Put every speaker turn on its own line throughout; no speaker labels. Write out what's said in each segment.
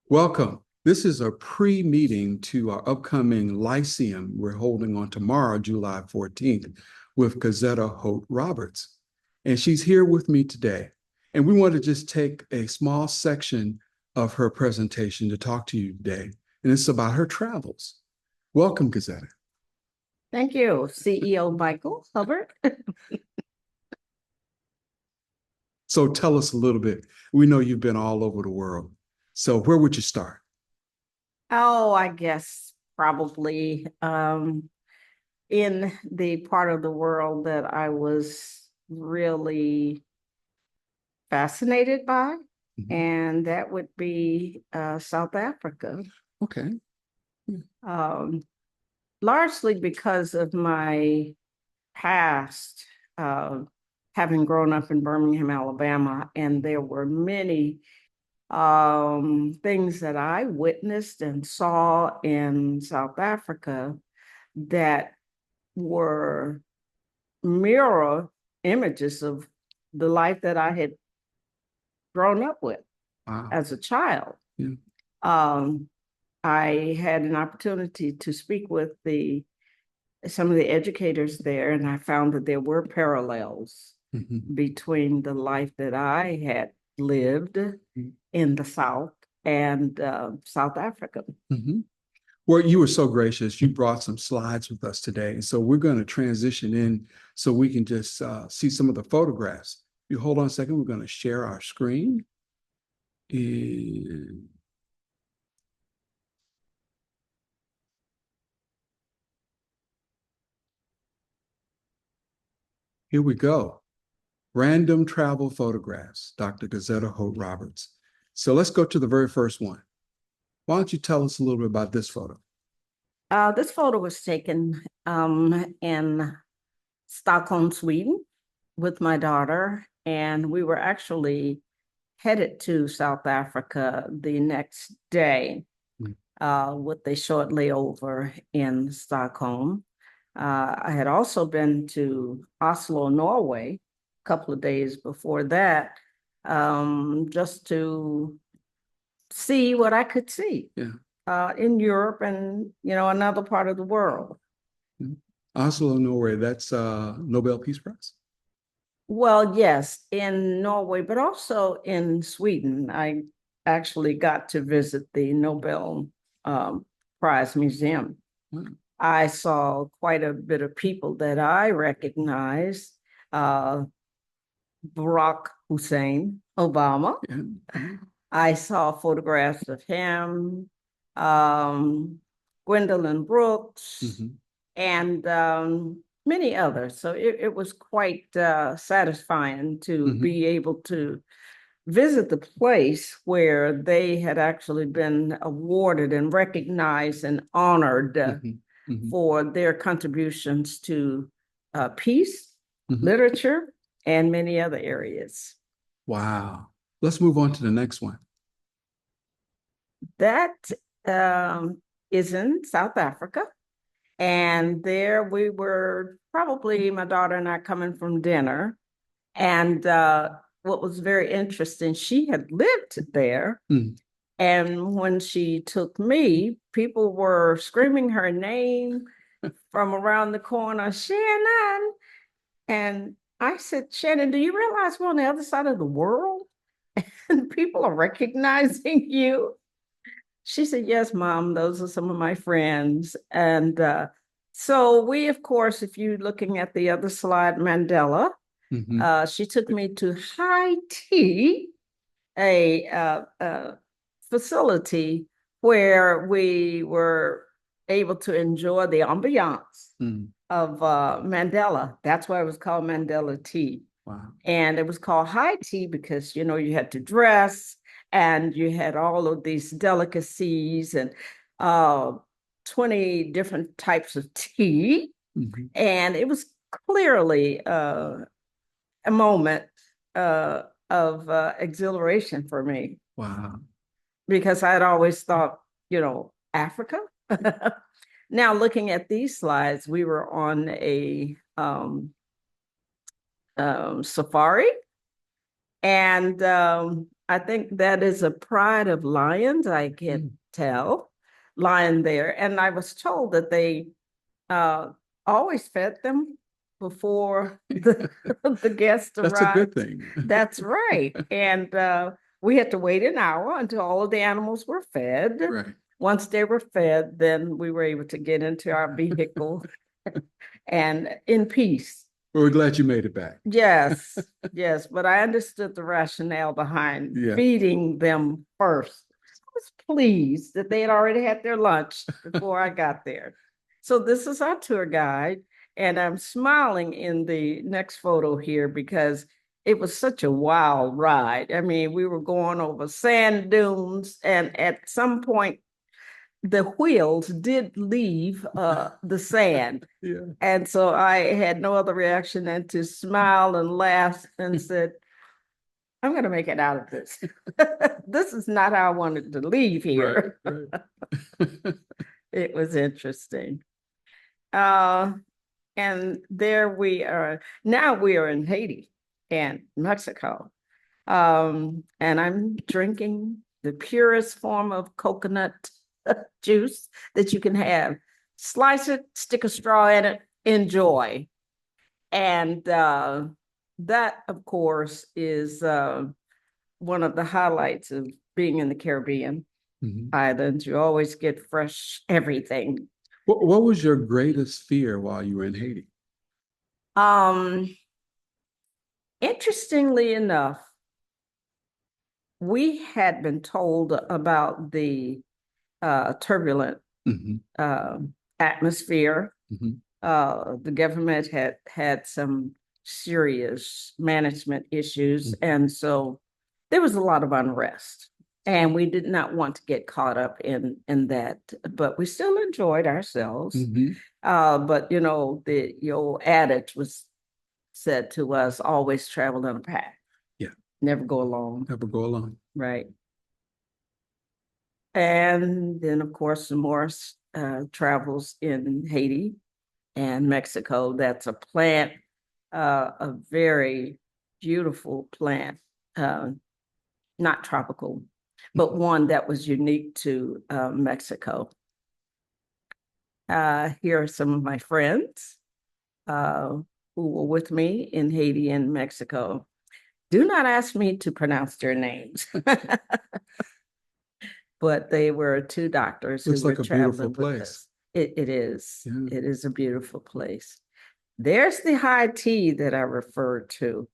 Welcome. This is a pre-meeting to our upcoming Lyceum we're holding on tomorrow, July 14th, with Gazetta Holt-Roberts. And she's here with me today. And we want to just take a small section of her presentation to talk to you today. And it's about her travels. Welcome, Gazetta.
Thank you, CEO Michael Hubbard.
So tell us a little bit. We know you've been all over the world. So where would you start?
Oh, I guess probably in the part of the world that I was really fascinated by, and that would be South Africa.
Okay.
Largely because of my past, having grown up in Birmingham, Alabama, and there were many things that I witnessed and saw in South Africa that were mirror images of the life that I had grown up with as a child.
Yeah.
I had an opportunity to speak with some of the educators there, and I found that there were parallels between the life that I had lived in the South and South Africa.
Well, you were so gracious. You brought some slides with us today. And so we're going to transition in so we can just see some of the photographs. You hold on a second. We're going to share our screen. And here we go. Random travel photographs, Dr. Gazetta Holt-Roberts. So let's go to the very first one. Why don't you tell us a little bit about this photo?
This photo was taken in Stockholm, Sweden, with my daughter, and we were actually headed to South Africa the next day with a short layover in Stockholm. I had also been to Oslo, Norway, a couple of days before that, just to see what I could see in Europe and, another part of the world.
Oslo, Norway, that's Nobel Peace Prize?
Well, yes, in Norway, but also in Sweden. I actually got to visit the Nobel Prize Museum. I saw quite a bit of people that I recognized. Barack Hussein Obama. I saw photographs of him, Gwendolyn Brooks, and many others. So it was quite satisfying to be able to visit the place where they had actually been awarded and recognized and honored for their contributions to peace, literature, and many other areas.
Wow. Let's move on to the next one.
That is in South Africa. And there we were, probably my daughter and I, coming from dinner. And what was very interesting, she had lived there. And when she took me, people were screaming her name from around the corner, Shannon. And I said, Shannon, do you realize we're on the other side of the world? And people are recognizing you? She said, yes, Mom, those are some of my friends. And so we, of course, if you're looking at the other slide, Mandela, she took me to High Tea, a facility where we were able to enjoy the ambiance of Mandela. That's why it was called Mandela Tea.
Wow.
And it was called High Tea because, you had to dress and you had all of these delicacies and 20 different types of tea. And it was clearly a moment of exhilaration for me.
Wow.
Because I had always thought, Africa. Now, looking at these slides, we were on a safari. And I think that is a pride of lions, I can tell, lying there. And I was told that they always fed them before the guests
That's a good
arrived.
thing.
That's right. And we had to wait an hour until all of the animals were fed.
Right.
Once they were fed, then we were able to get into our vehicle and in peace.
Well, we're glad you made it back.
Yes, yes, but I understood the rationale behind
Yeah.
feeding them first. I was pleased that they had already had their lunch before I got there. So this is our tour guide, and I'm smiling in the next photo here because it was such a wild ride. I mean, we were going over sand dunes, and at some point, the wheels did leave the sand.
Yeah.
And so I had no other reaction than to smile and laugh and said, I'm going to make it out of this. This is not how I wanted to leave here.
Right.
It was interesting. And there we are. Now we are in Haiti and Mexico. And I'm drinking the purest form of coconut juice that you can have. Slice it, stick a straw in it, enjoy. And that, of course, is one of the highlights of being in the Caribbean islands. You always get fresh everything.
What was your greatest fear while you were in Haiti?
Interestingly enough, we had been told about the turbulent atmosphere. The government had some serious management issues, and so there was a lot of unrest. And we did not want to get caught up in that, but we still enjoyed ourselves. But you know, the old adage was said to us: always travel in a pack.
Yeah,
never go alone.
Never go alone.
Right. And then, of course, some more travels in Haiti and Mexico. That's a plant, a very beautiful plant, not tropical, but one that was unique to Mexico. Here are some of my friends who were with me in Haiti and Mexico. Do not ask me to pronounce their names. But they were two doctors
Looks
who
like
were
a beautiful
traveling with
place.
us. It is.
Yeah.
It is a beautiful place. There's the high tea that I referred to.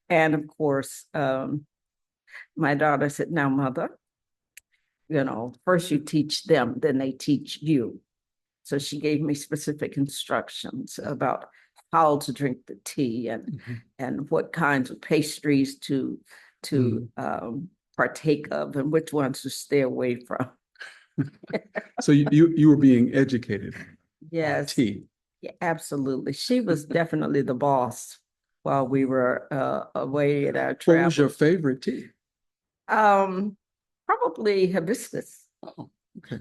And of course, my daughter said, now, mother, you know, first you teach them, then they teach you. So she gave me specific instructions about how to drink the tea and what kinds of pastries to partake of and which ones to stay away from.
So you were being educated.
Yes.
Tea.
Yeah, absolutely. She was definitely the boss while we were away at our travel.
What was your favorite tea?
Probably hibiscus.
Oh, okay.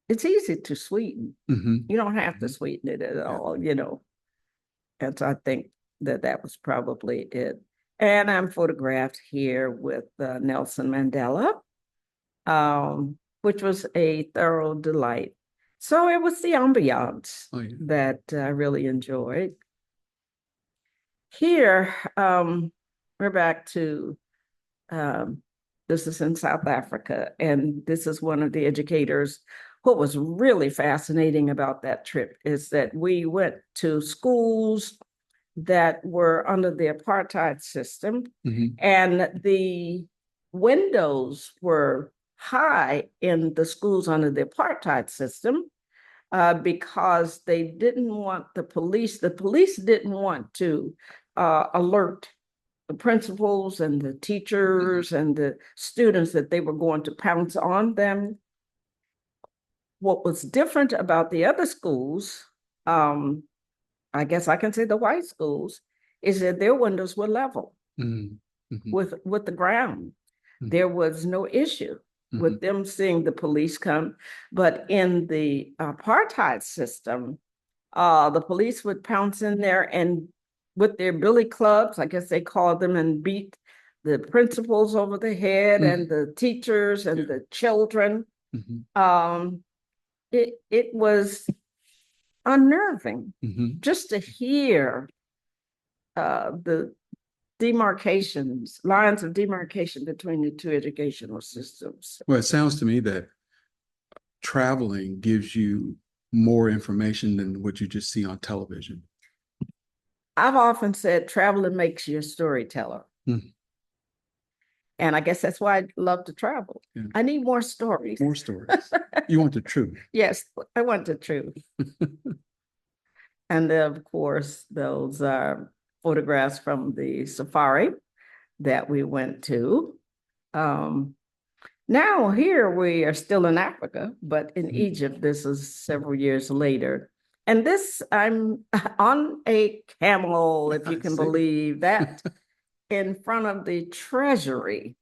It's easy to sweeten. You don't have to sweeten it at all, you know. And so I think that was probably it. And I'm photographed here with Nelson Mandela, which was a thorough delight. So it was the ambiance that I really enjoyed. Here, we're back to, this is in South Africa, and this is one of the educators. What was really fascinating about that trip is that we went to schools that were under the apartheid system, and the windows were high in the schools under the apartheid system because they didn't want the police didn't want to alert the principals and the teachers and the students that they were going to pounce on them. What was different about the other schools, I guess I can say the white schools, is that their windows were level with the ground. There was no issue with them seeing the police come. But in the apartheid system, the police would pounce in there and with their billy clubs, I guess they called them, and beat the principals over the head and the teachers and the children. It was unnerving just to hear the lines of demarcation between the two educational systems.
Well, it sounds to me that traveling gives you more information than what you just see on television.
I've often said traveling makes you a storyteller. And I guess that's why I love to travel. Yeah. I need more stories.
More stories. You want the truth.
Yes, I want the truth. And then, of course, those are photographs from the safari that we went to. Now here we are still in Africa, but in Egypt, this is several years later. And this, I'm on a camel, if you can believe that, in front of the treasury.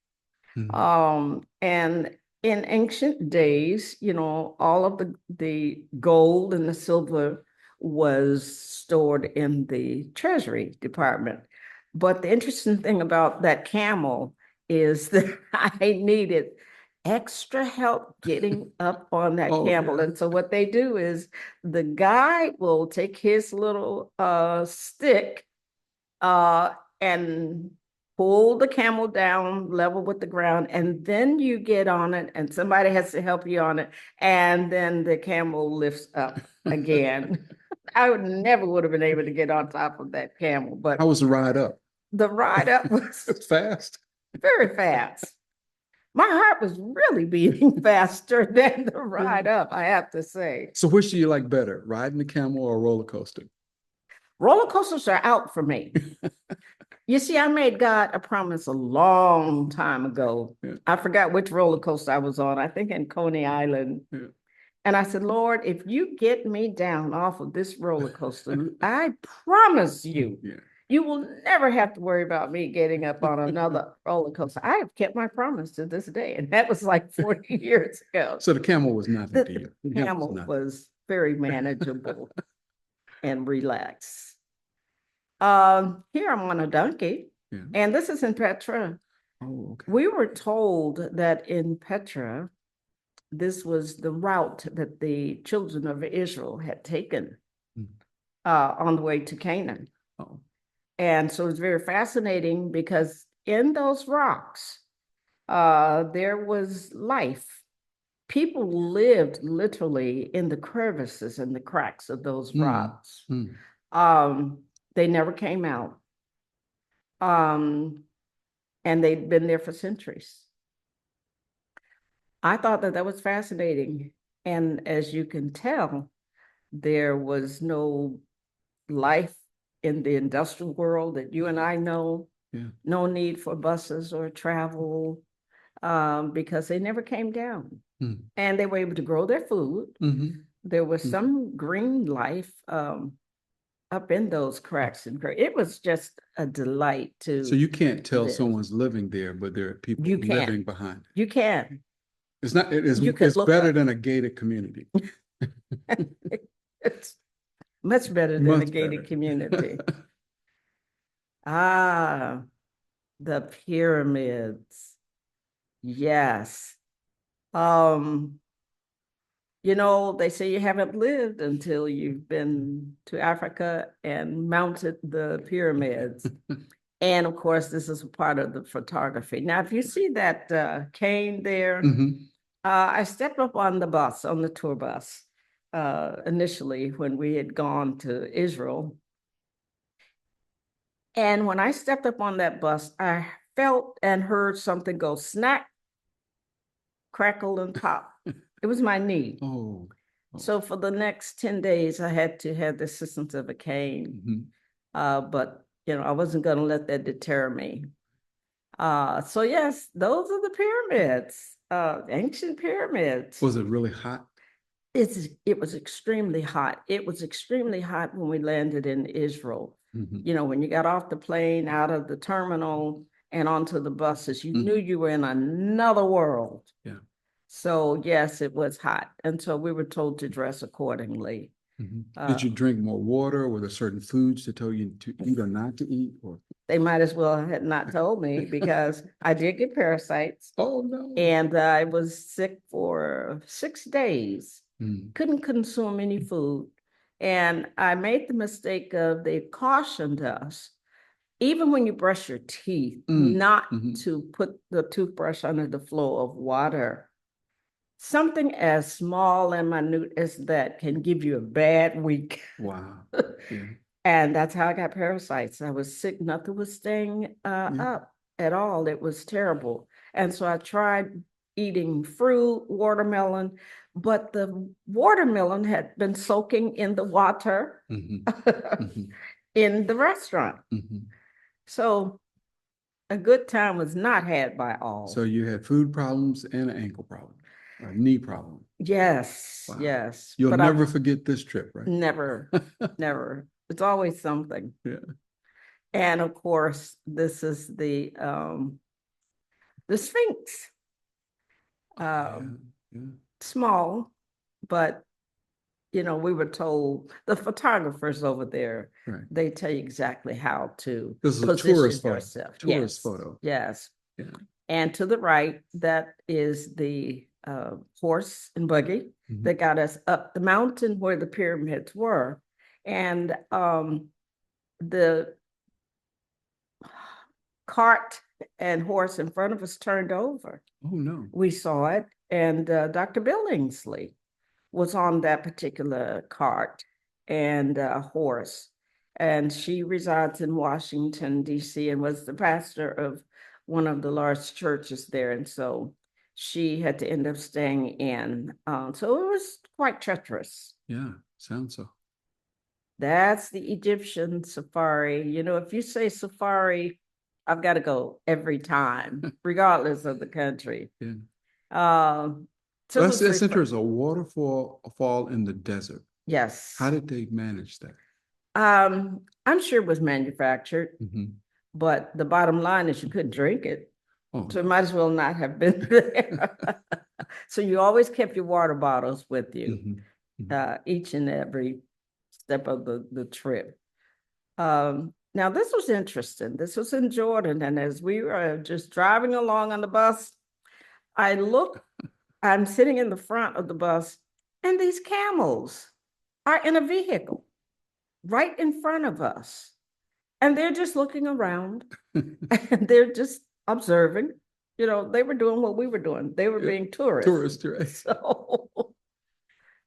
And in ancient days, you know, all of the gold and the silver was stored in the treasury department. But the interesting thing about that camel is that I needed extra help getting up on that camel. And so what they do is the guide will take his little stick and pull the camel down level with the ground, and then you get on it and somebody has to help you on it, and then the camel lifts up again. I never would have been able to get on top of that camel. But
how was the ride up?
The ride up was
fast.
Very fast. My heart was really beating faster than the ride up, I have to say.
So which do you like better, riding the camel or a roller coaster?
Roller coasters are out for me. You see, I made God a promise a long time ago. I forgot which roller coaster I was on. I think in Coney Island. And I said, Lord, if you get me down off of this roller coaster, I promise you, you will never have to worry about me getting up on another roller coaster. I have kept my promise to this day. And that was like 40 years ago.
So the camel was nothing to you.
The camel was very manageable and relaxed. Here I'm on a donkey, and this is in Petra. We were told that in Petra, this was the route that the children of Israel had taken on the way to Canaan. And so it's very fascinating because in those rocks, there was life. People lived literally in the crevices and the cracks of those rocks. They never came out. And they'd been there for centuries. I thought that was fascinating. And as you can tell, there was no life in the industrial world that you and I know. No need for buses or travel because they never came down. And they were able to grow their food. There was some green life up in those cracks and it was just a delight to.
So you can't tell someone's living there, but there are people living behind it.
You can.
It's not. It's better than a gated community.
It's much better than a gated community. The pyramids. Yes. You know, they say you haven't lived until you've been to Africa and mounted the pyramids. And of course, this is a part of the photography. Now, if you see that cane there, I stepped up on the tour bus, initially when we had gone to Israel. And when I stepped up on that bus, I felt and heard something go snack, crackle, and pop. It was my knee. So for the next 10 days, I had to have the assistance of a cane. But, you know, I wasn't going to let that deter me. So yes, those are the pyramids, ancient pyramids.
Was it really hot?
It was extremely hot. It was extremely hot when we landed in Israel. You know, when you got off the plane, out of the terminal and onto the buses, you knew you were in another world. So yes, it was hot. And so we were told to dress accordingly.
Did you drink more water? Were there certain foods to tell you to eat or not to eat? Or
They might as well had not told me because I did get parasites.
Oh, no.
And I was sick for 6 days.
Mm.
Couldn't consume any food. And I made the mistake of, they cautioned us, even when you brush your teeth, not to put the toothbrush under the flow of water. Something as small and minute as that can give you a bad week.
Wow. Yeah.
And that's how I got parasites. I was sick. Nothing was staying up at all. It was terrible. And so I tried eating fruit, watermelon, but the watermelon had been soaking in the water in the restaurant. So a good time was not had by all.
So you had food problems and an ankle problem, a knee problem.
Yes,
Wow.
yes.
You'll never forget this trip, right?
Never, never. It's always something.
Yeah.
And of course, this is the Sphinx. Small, but we were told, the photographers over there, they tell you exactly how to
this is
position
a tourist
yourself.
Tourist photo.
Yes.
Yeah.
And to the right, that is the horse and buggy that got us up the mountain where the pyramids were. And the cart and horse in front of us turned over.
Oh, no.
We saw it. And Dr. Billingsley was on that particular cart and horse. And she resides in Washington, D.C., and was the pastor of one of the large churches there. And so she had to end up staying in. So it was quite treacherous.
Yeah, sounds so.
That's the Egyptian safari. If you say safari, I've got to go every time, regardless of the country.
Yeah. So that's interesting. A waterfall in the desert.
Yes.
How did they manage that?
I'm sure it was manufactured, but the bottom line is you couldn't drink it. Oh. So it might as well not have been there. So you always kept your water bottles with you, each and every step of the trip. Now, this was interesting. This was in Jordan. And as we were just driving along on the bus, I'm sitting in the front of the bus, and these camels are in a vehicle right in front of us. And they're just looking around and they're just observing. They were doing what we were doing. They were being tourists. Tourists, right.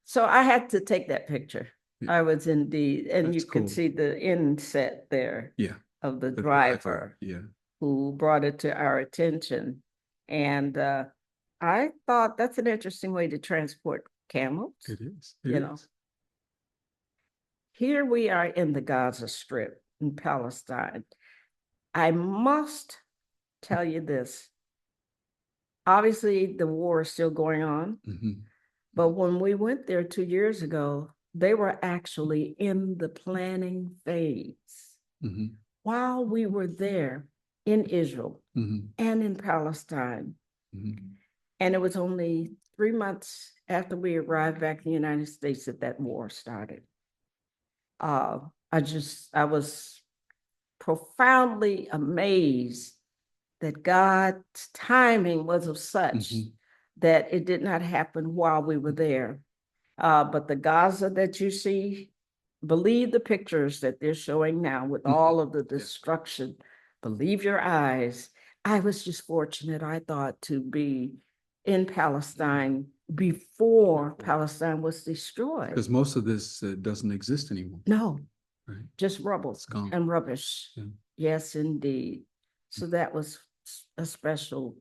So I had to take that picture. I was indeed, and that's cool. Could see the inset there of the driver who brought it to our attention. And I thought that's an interesting way to transport camels.
It is. It is.
Here we are in the Gaza Strip in Palestine. I must tell you this. Obviously, the war is still going on. But when we went there 2 years ago, they were actually in the planning phase. While we were there in Israel and in Palestine. And it was only 3 months after we arrived back in the United States that war started. I was profoundly amazed that God's timing was of such that it did not happen while we were there. But the Gaza that you see, believe the pictures that they're showing now with all of the destruction. Believe your eyes. I was just fortunate, I thought, to be in Palestine before Palestine was destroyed.
Because most of this doesn't exist anymore.
No, just rubble and rubbish. Yes, indeed. So that was a special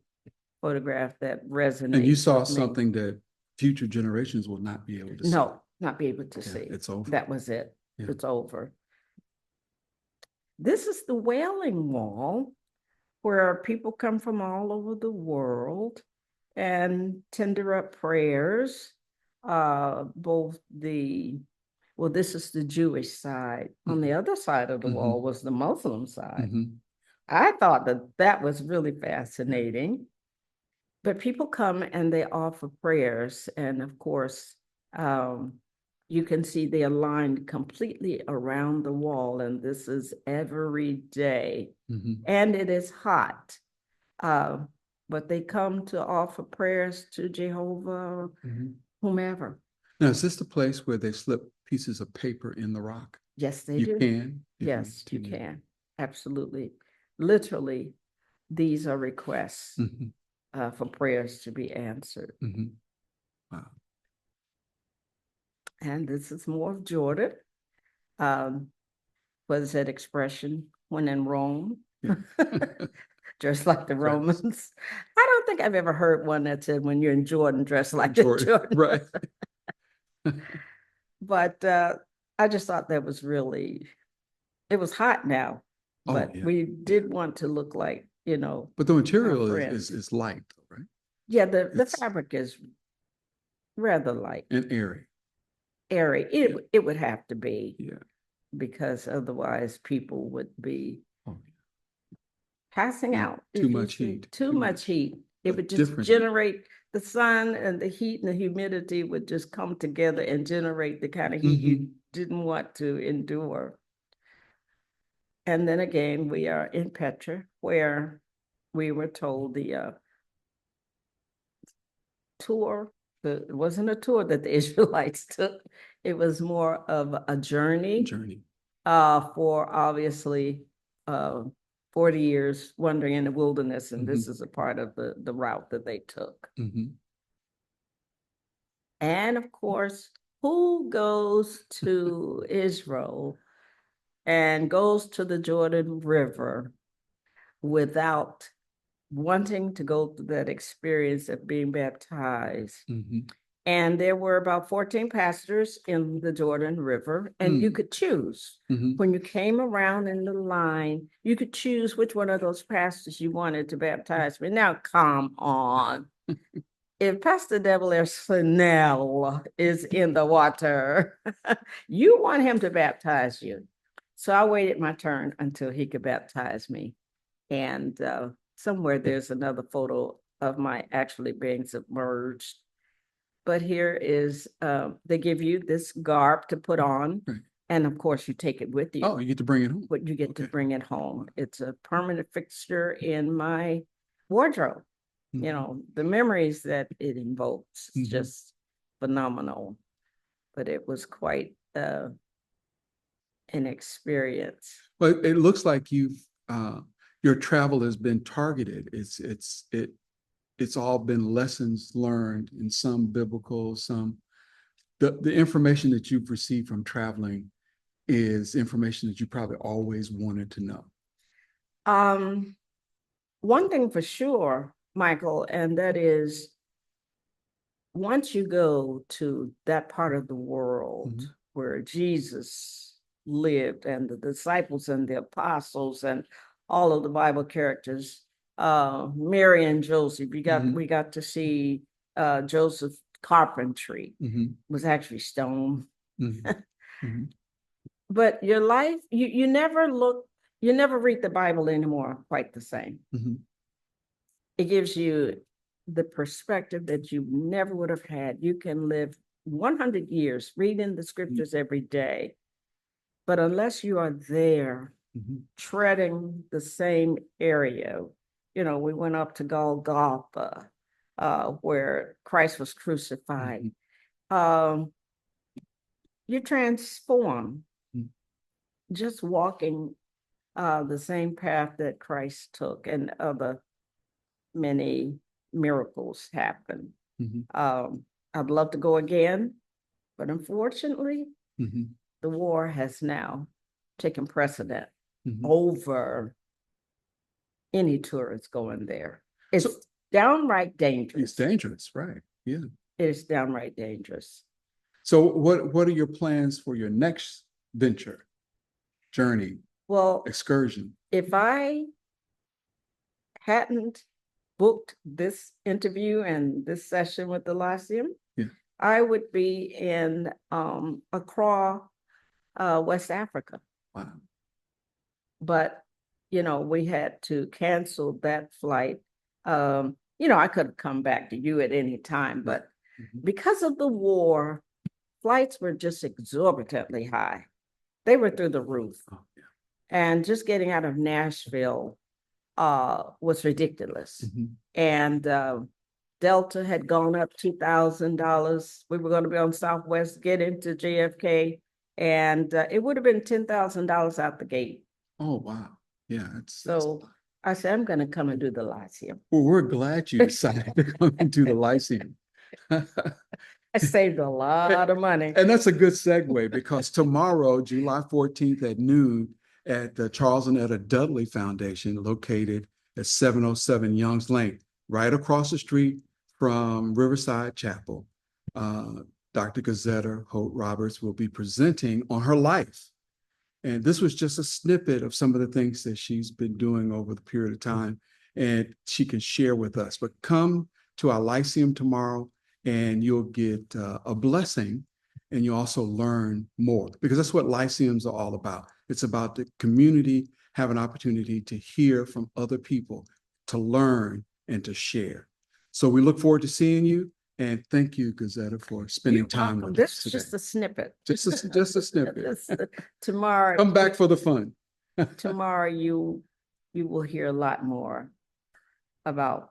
photograph that resonated.
And you saw something that future generations will not be able to see.
No, not be able to see.
It's over.
That was it. It's over. This is the Wailing Wall, where people come from all over the world and tender up prayers. This is the Jewish side. On the other side of the wall was the Muslim side. I thought that was really fascinating. But people come and they offer prayers. And of course, You can see they are lined completely around the wall, and this is every day. And it is hot. But they come to offer prayers to Jehovah, whomever.
Now, is this the place where they slip pieces of paper in the rock?
Yes, they
You
do.
can?
Yes, you can. Absolutely. Literally, these are requests for prayers to be answered.
Wow.
And this is more of Jordan. What is that expression? When in Rome,
Yeah.
dress like the Romans. I don't think I've ever heard one that said, when you're in Jordan, dress like
Jordan.
Jordan.
Right.
But I just thought that was really, it was hot now, but we did want to look like,
But the material is light, right?
Yeah, the fabric is rather light.
And airy.
Airy. It would have to be. Yeah. Because otherwise people would be passing out.
Too much heat.
Too much heat. It would just generate the sun, and the heat and the humidity would just come together and generate the kind of heat you didn't want to endure. And then again, we are in Petra, where we were told the tour, it wasn't a tour that the Israelites took. It was more of a journey. For obviously 40 years wandering in the wilderness, and this is a part of the route that they took. And of course, who goes to Israel and goes to the Jordan River without wanting to go through that experience of being baptized? And there were about 14 pastors in the Jordan River, and you could choose. When you came around in the line, you could choose which one of those pastors you wanted to baptize me. Now, come on. If Pastor Devil Snell is in the water, you want him to baptize you. So I waited my turn until he could baptize me. And somewhere there's another photo of my actually being submerged. But here is, they give you this garb to put on. And of course, you take it with you.
Oh, you get to bring it home.
But you get to bring it home. It's a permanent fixture in my wardrobe. The memories that it invokes is just phenomenal. But it was quite an experience.
Well, it looks like your travel has been targeted. It's all been lessons learned, and some biblical, some the information that you've received from traveling is information that you probably always wanted to know.
One thing for sure, Michael, and that is, once you go to that part of the world where Jesus lived, and the disciples and the apostles and all of the Bible characters, Mary and Joseph, we got to see Joseph's carpentry was actually stone. But your life, you never read the Bible anymore quite the same. It gives you the perspective that you never would have had. You can live 100 years reading the scriptures every day, but unless you are there treading the same area, we went up to Golgotha, where Christ was crucified. You're transformed just walking the same path that Christ took, and other many miracles happen. I'd love to go again, but unfortunately, the war has now taken precedent over any tourists going there. It's downright dangerous.
It's dangerous, right? Yeah.
It is downright dangerous.
So what are your plans for your next venture, journey, excursion?
If I hadn't booked this interview and this session with the Lyceum, I would be in Accra, West Africa.
Wow.
But, we had to cancel that flight. I could have come back to you at any time, but because of the war, flights were just exorbitantly high. They were through the roof.
Oh, yeah.
And just getting out of Nashville was ridiculous.
Mhm.
And Delta had gone up $2,000. We were going to be on Southwest, get into JFK, and it would have been $10,000 out the gate.
Oh, wow. Yeah.
So I said, I'm going to come and do the Lyceum.
Well, we're glad you decided to come into the Lyceum.
I saved a lot of money.
And that's a good segue because tomorrow, July 14th at noon at the Charles and Etta Dudley Foundation, located at 707 Youngs Lane, right across the street from Riverside Chapel, Dr. Gazetta Holt-Roberts will be presenting on her life. And this was just a snippet of some of the things that she's been doing over the period of time, and she can share with us. But come to our Lyceum tomorrow, and you'll get a blessing, and you also learn more, because that's what Lyceums are all about. It's about the community have an opportunity to hear from other people, to learn and to share. So we look forward to seeing you, and thank you, Gazetta, for spending time with us
This is
today.
just a snippet.
Just a snippet.
Tomorrow,
Come back for the fun.
tomorrow you will hear a lot more about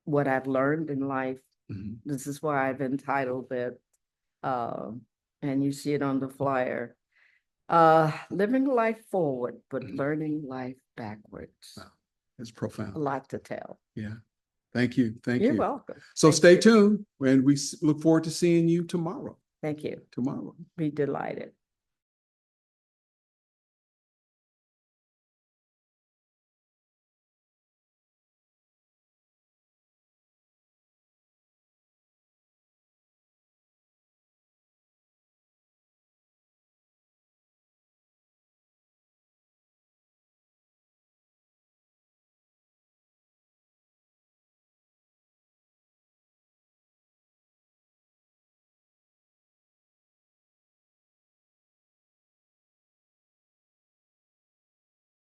what I've learned in life.
Mhm.
This is why I've entitled it, and you see it on the flyer, living life forward, but learning life backwards.
Wow. It's profound.
A lot to tell.
Yeah. Thank you. Thank you.
You're welcome.
So
Thank
stay
you.
tuned, and we look forward to seeing you tomorrow.
Thank you.
Tomorrow.
Be delighted.